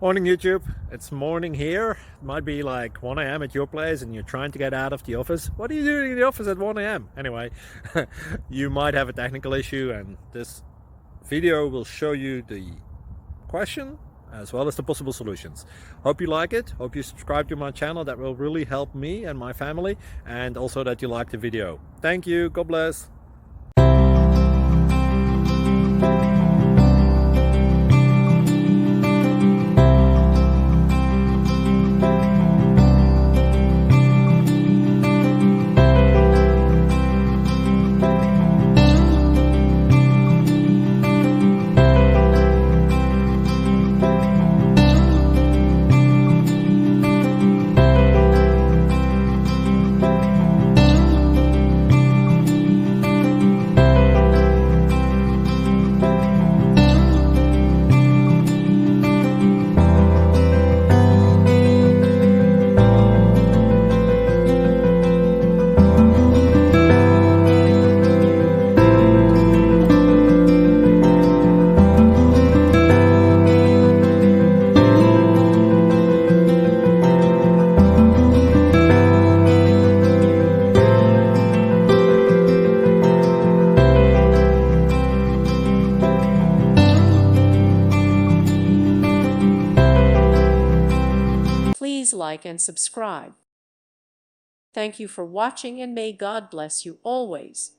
Morning YouTube, it's morning here. It might be like 1 a.m. at your place and you're trying to get out of the office. What are you doing in the office at 1 a.m.? Anyway, you might have a technical issue and this video will show you the question as well as the possible solutions. Hope you like it, hope you subscribe to my channel. That will really help me and my family, and also that you like the video. Thank you, God bless. Please like and subscribe. Thank you for watching, and may God bless you always.